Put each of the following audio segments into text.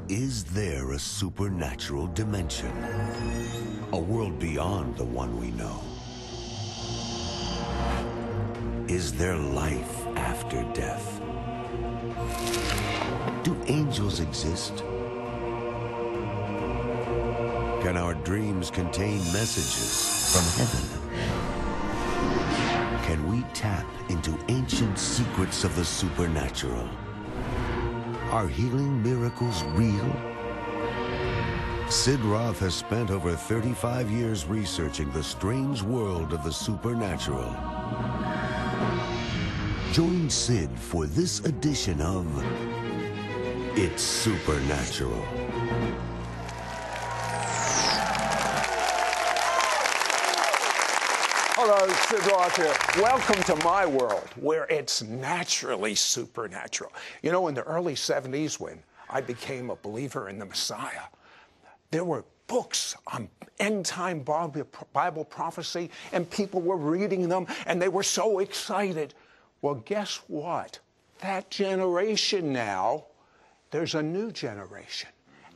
Is there a supernatural dimension? A world beyond the one we know? Is there life after death? Do angels exist? Can our dreams contain messages from heaven? Can we tap into ancient secrets of the supernatural? Are healing miracles real? Sid Roth has spent over 35 years researching the strange world of the supernatural. Join Sid for this edition of It's Supernatural. Hello, Sid Roth here. Welcome to my world, where it's naturally supernatural. You know, in the early 70s, when I became a believer in the Messiah, there were books on end-time Bible prophecy, and people were reading them, and they were so excited. Well, guess what? That generation now, there's a new generation,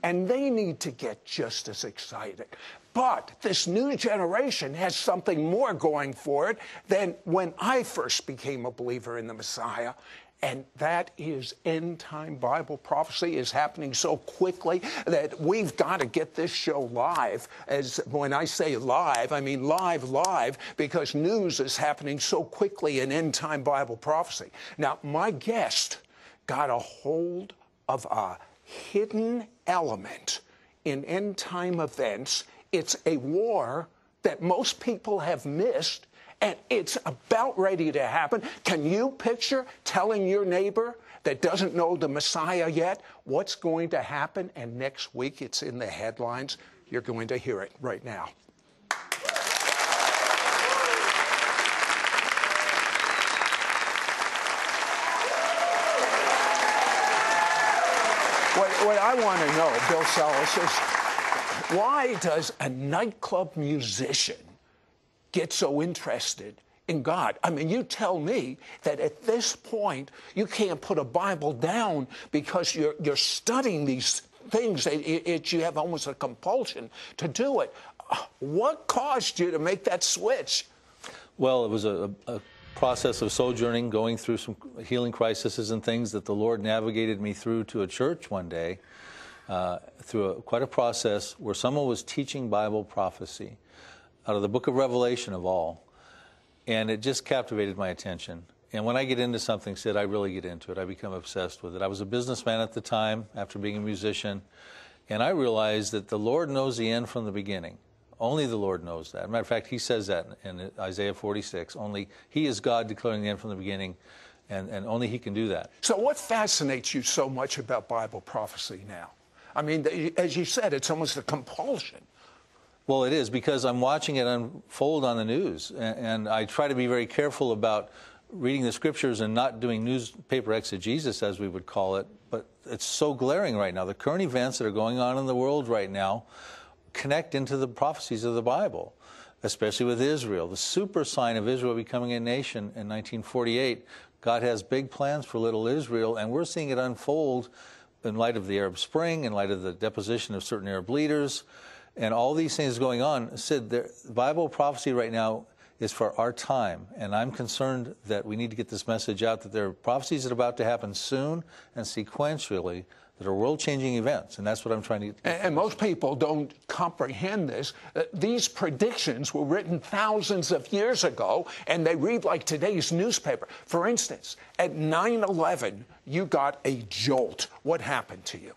and they need to get just as excited. But this new generation has something more going for it than when I first became a believer in the Messiah. And that is end-time Bible prophecy is happening so quickly that we've got to get this show live. As when I say live, I mean live, because news is happening so quickly in end-time Bible prophecy. Now, my guest got a hold of a hidden element in end-time events. It's a war that most people have missed, and it's about ready to happen. Can you picture telling your neighbor that doesn't know the Messiah yet what's going to happen? And next week, it's in the headlines. You're going to hear it right now. What I want to know, Bill Salus, is why does a nightclub musician get so interested in God? I mean, you tell me that at this point, you can't put a Bible down because you're studying these things. You have almost a compulsion to do it. What caused you to make that switch? Well, it was a process of sojourning, going through some healing crises and things that the Lord navigated me through to a church one day, through quite a process where someone was teaching Bible prophecy out of the book of Revelation of all, and it just captivated my attention. And when I get into something, Sid, I really get into it. I become obsessed with it. I was a businessman at the time after being a musician, and I realized that the Lord knows the end from the beginning. Only the Lord knows that. As a matter of fact, he says that in Isaiah 46. Only he is God declaring the end from the beginning, and only he can do that. So what fascinates you so much about Bible prophecy now? I mean, as you said, it's almost a compulsion. Well, it is, because I'm watching it unfold on the news, and I try to be very careful about reading the scriptures and not doing newspaper exegesis, as we would call it, but it's so glaring right now. The current events that are going on in the world right now connect into the prophecies of the Bible, especially with Israel. The super sign of Israel becoming a nation in 1948, God has big plans for little Israel, and we're seeing it unfold in light of the Arab Spring, in light of the deposition of certain Arab leaders, and all these things going on. Sid, the Bible prophecy right now is for our time, and I'm concerned that we need to get this message out, that there are prophecies that are about to happen soon and sequentially that are world-changing events, and that's what I'm trying to get. And most people don't comprehend this. These predictions were written thousands of years ago, and they read like today's newspaper. For instance, at 9/11, you got a jolt. What happened to you?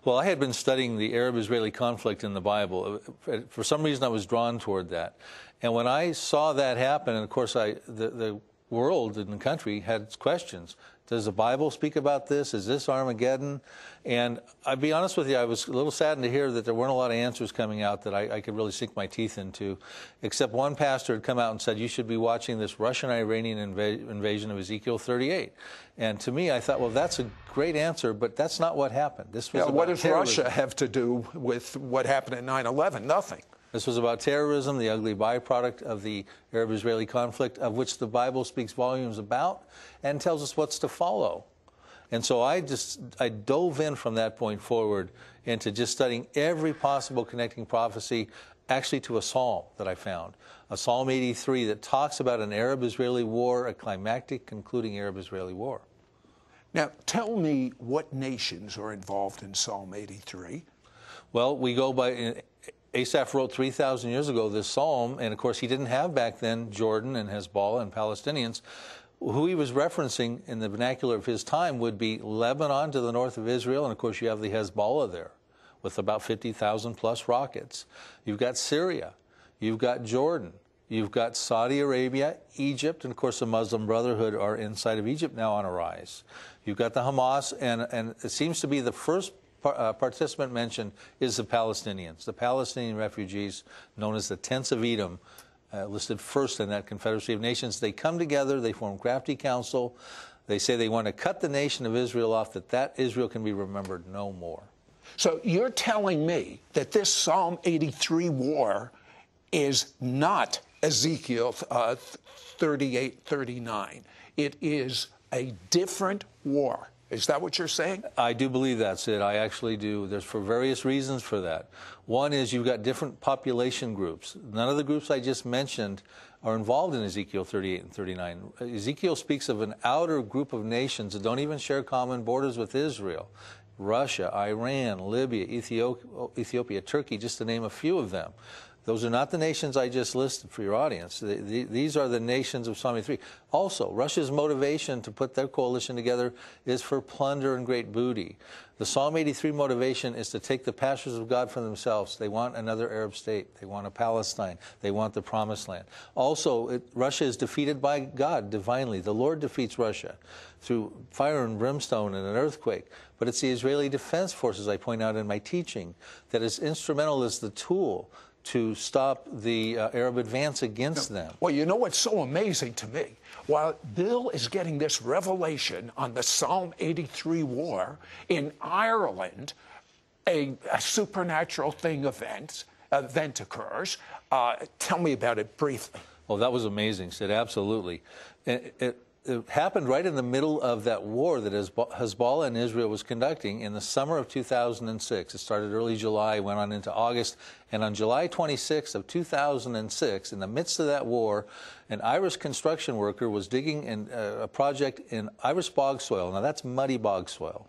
Well, I had been studying the Arab-Israeli conflict in the Bible. For some reason, I was drawn toward that. And when I saw that happen, and of course, the world and the country had questions. Does the Bible speak about this? Is this Armageddon? And I'll be honest with you, I was a little saddened to hear that there weren't a lot of answers coming out that I could really sink my teeth into, except one pastor had come out and said, you should be watching this Russian-Iranian invasion of Ezekiel 38. And to me, I thought, well, that's a great answer, but that's not what happened. This was what does terrorism. Russia have to do with what happened at 9/11? Nothing. This was about terrorism, the ugly byproduct of the Arab-Israeli conflict, of which the Bible speaks volumes about and tells us what's to follow. And so I dove in from that point forward into just studying every possible connecting prophecy, actually to a psalm that I found, a Psalm 83 that talks about an Arab-Israeli war, a climactic concluding Arab-Israeli war. Now, tell me what nations are involved in Psalm 83. Well, we go by, Asaph wrote 3,000 years ago this psalm, and of course he didn't have back then Jordan and Hezbollah and Palestinians. Who he was referencing in the vernacular of his time would be Lebanon to the north of Israel, and of course you have the Hezbollah there with about 50,000 plus rockets. You've got Syria, you've got Jordan, you've got Saudi Arabia, Egypt, and of course the Muslim Brotherhood are inside of Egypt now on a rise. You've got the Hamas, and it seems to be the first participant mentioned is the Palestinians, the Palestinian refugees known as the Tents of Edom, listed first in that Confederacy of Nations. They come together, they form crafty council, they say they want to cut the nation of Israel off, that Israel can be remembered no more. So you're telling me that this Psalm 83 war is not Ezekiel 38-39. It is a different war. Is that what you're saying? I do believe that, Sid. I actually do. There's for various reasons for that. One is you've got different population groups. None of the groups I just mentioned are involved in Ezekiel 38 and 39. Ezekiel speaks of an outer group of nations that don't even share common borders with Israel. Russia, Iran, Libya, Ethiopia, Turkey, just to name a few of them. Those are not the nations I just listed for your audience. These are the nations of Psalm 83. Also, Russia's motivation to put their coalition together is for plunder and great booty. The Psalm 83 motivation is to take the pastures of God for themselves. They want another Arab state. They want a Palestine. They want the Promised Land. Also, Russia is defeated by God divinely. The Lord defeats Russia through fire and brimstone and an earthquake. But it's the Israeli Defense Forces, I point out in my teaching, that is instrumental as the tool to stop the Arab advance against them. Well, you know what's so amazing to me? While Bill is getting this revelation on the Psalm 83 war, in Ireland, a supernatural event occurs. Tell me about it briefly. Well, that was amazing, Sid, absolutely. It happened right in the middle of that war that Hezbollah and Israel was conducting in the summer of 2006. It started early July, went on into August, and on July 26th of 2006, in the midst of that war, an Irish construction worker was digging a project in Irish bog soil. Now, that's muddy bog soil.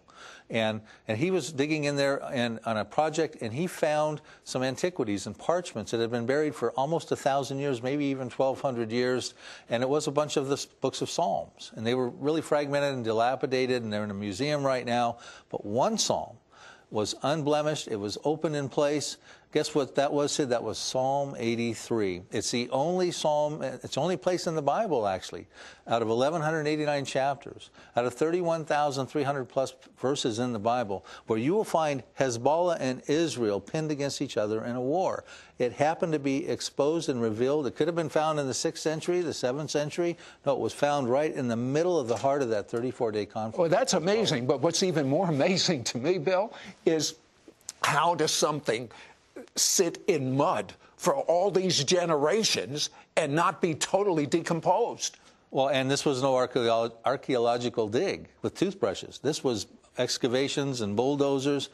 And he was digging in there on a project, and he found some antiquities and parchments that had been buried for almost 1,000 years, maybe even 1,200 years, and it was a bunch of the books of Psalms. And they were really fragmented and dilapidated, and they're in a museum right now. But one psalm was unblemished. It was open in place. Guess what that was, Sid? That was Psalm 83. It's the only psalm, it's the only place in the Bible, actually, out of 1,189 chapters, out of 31,300 plus verses in the Bible, where you will find Hezbollah and Israel pinned against each other in a war. It happened to be exposed and revealed. It could have been found in the 6th century, the 7th century. No, it was found right in the middle of the heart of that 34-day conflict. Well, that's amazing. But what's even more amazing to me, Bill, is how does something sit in mud for all these generations and not be totally decomposed? Well, and this was no archaeological dig with toothbrushes. This was excavations and bulldozers.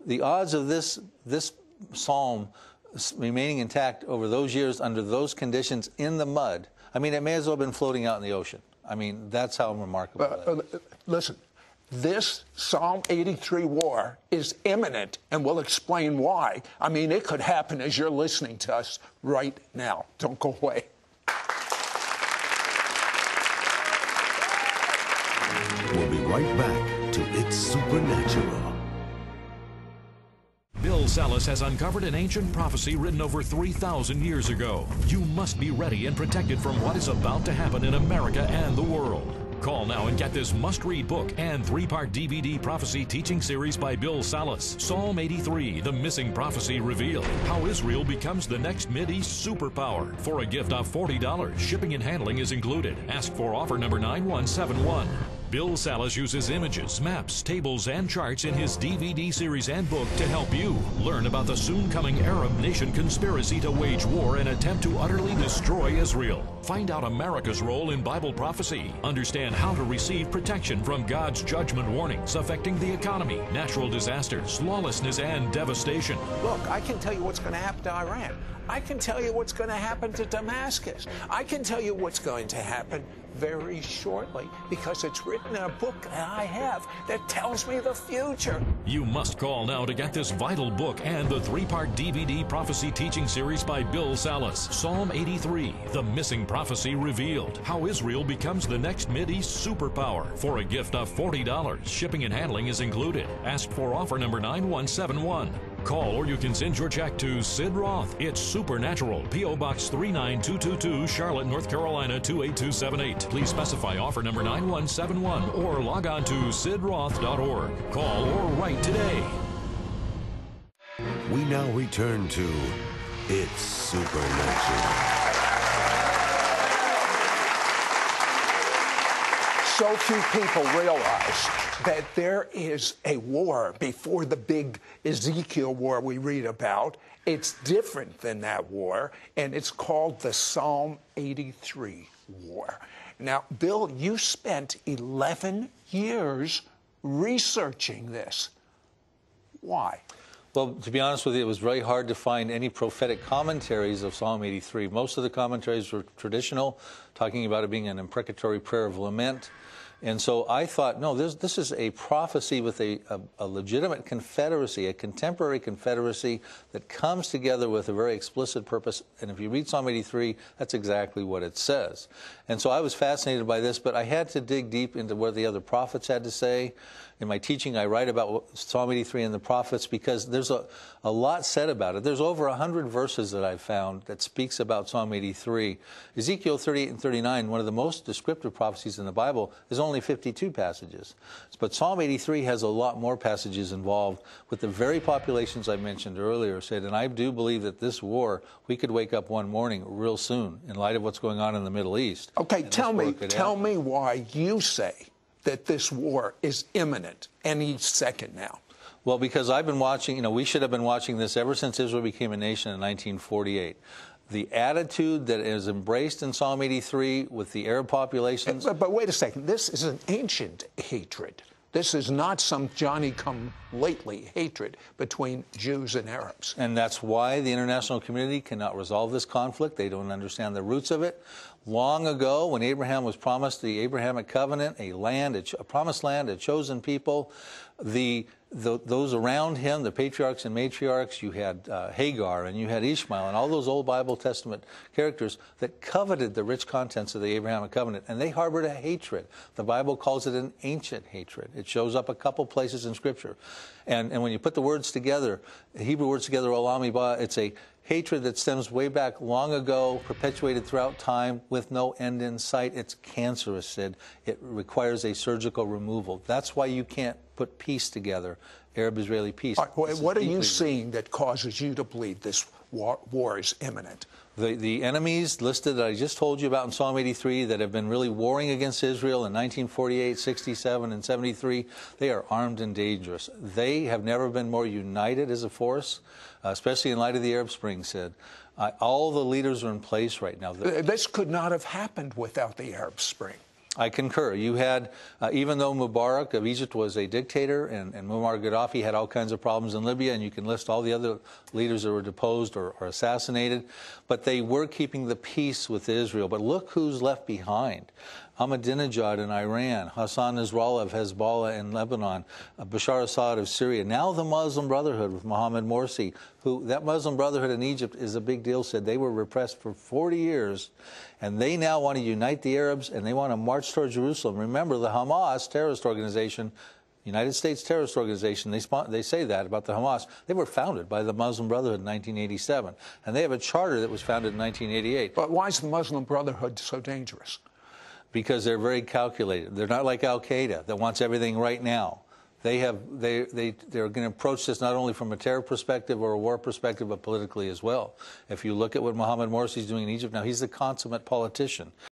The odds of this psalm remaining intact over those years under those conditions in the mud, I mean, it may as well have been floating out in the ocean. I mean, that's how remarkable that is. Listen. This Psalm 83 war is imminent, and we'll explain why. I mean, it could happen as you're listening to us right now. Don't go away. We'll be right back to It's Supernatural. Bill Salus has uncovered an ancient prophecy written over 3,000 years ago. You must be ready and protected from what is about to happen in America and the world. Call now and get this must-read book and 3-part DVD prophecy teaching series by Bill Salus. Psalm 83, The Missing Prophecy Revealed. How Israel becomes the next Mideast superpower. For a gift of $40, shipping and handling is included. Ask for offer number 9171. Bill Salus uses images, maps, tables, and charts in his DVD series and book to help you learn about the soon-coming Arab nation conspiracy to wage war and attempt to utterly destroy Israel. Find out America's role in Bible prophecy. Understand how to receive protection from God's judgment warnings affecting the economy, natural disasters, lawlessness, and devastation. Look, I can tell you what's going to happen to Iran. I can tell you what's going to happen to Damascus. I can tell you what's going to happen very shortly because it's written in a book that I have that tells me the future. You must call now to get this vital book and the 3-part DVD prophecy teaching series by Bill Salus. Psalm 83, The Missing Prophecy Revealed. How Israel becomes the next Mideast superpower. For a gift of $40, shipping and handling is included. Ask for offer number 9171. Call or you can send your check to Sid Roth. It's Supernatural, P.O. Box 39222, Charlotte, North Carolina 28278. Please specify offer number 9171 or log on to sidroth.org. Call or write today. We now return to It's Supernatural. So few people realize that there is a war before the big Ezekiel war we read about. It's different than that war, and it's called the Psalm 83 war. Now, Bill, you spent 11 years researching this. Why? Well, to be honest with you, it was very hard to find any prophetic commentaries of Psalm 83. Most of the commentaries were traditional, talking about it being an imprecatory prayer of lament. And so I thought, no, this is a prophecy with a legitimate confederacy, a contemporary confederacy that comes together with a very explicit purpose. And if you read Psalm 83, that's exactly what it says. And so I was fascinated by this, but I had to dig deep into what the other prophets had to say. In my teaching, I write about Psalm 83 and the prophets because there's a lot said about it. There's over 100 verses that I've found that speaks about Psalm 83. Ezekiel 38 and 39, one of the most descriptive prophecies in the Bible, is only 52 passages. But Psalm 83 has a lot more passages involved with the very populations I mentioned earlier, Sid. And I do believe that this war, we could wake up one morning real soon in light of what's going on in the Middle East. Okay, tell me why you say that this war is imminent any second now. Well, because I've been watching, we should have been watching this ever since Israel became a nation in 1948. The attitude that is embraced in Psalm 83 with the Arab populations. But wait a second. This is an ancient hatred. This is not some Johnny-come-lately hatred between Jews and Arabs. And that's why the international community cannot resolve this conflict. They don't understand the roots of it. Long ago, when Abraham was promised the Abrahamic covenant, a promised land, a chosen people, those around him, the patriarchs and matriarchs, you had Hagar and you had Ishmael and all those old Bible Testament characters that coveted the rich contents of the Abrahamic covenant, and they harbored a hatred. The Bible calls it an ancient hatred. It shows up a couple places in Scripture. And when you put the words together, the Hebrew words together, olam haba, it's a hatred that stems way back long ago, perpetuated throughout time with no end in sight. It's cancerous, Sid. It requires a surgical removal. That's why you can't put peace together, Arab-Israeli peace. What are you seeing that causes you to believe this war is imminent? The enemies listed that I just told you about in Psalm 83 that have been really warring against Israel in 1948, 67, and 73, they are armed and dangerous. They have never been more united as a force, especially in light of the Arab Spring, Sid. All the leaders are in place right now. This could not have happened without the Arab Spring. I concur. You had, even though Mubarak of Egypt was a dictator and Muammar Gaddafi had all kinds of problems in Libya, and you can list all the other leaders that were deposed or assassinated, but they were keeping the peace with Israel. But look who's left behind. Ahmadinejad in Iran, Hassan Nasrallah of Hezbollah in Lebanon, Bashar Assad of Syria, now the Muslim Brotherhood with Mohammed Morsi, that Muslim Brotherhood in Egypt is a big deal, said they were repressed for 40 years, and they now want to unite the Arabs, and they want to march toward Jerusalem. Remember, the Hamas terrorist organization, United States terrorist organization, they say that about the Hamas. They were founded by the Muslim Brotherhood in 1987, and they have a charter that was founded in 1988. But why is the Muslim Brotherhood so dangerous? Because they're very calculated. They're not like Al-Qaeda that wants everything right now. They're going to approach this not only from a terror perspective or a war perspective, but politically as well. If you look at what Mohammed Morsi is doing in Egypt now, he's a consummate politician.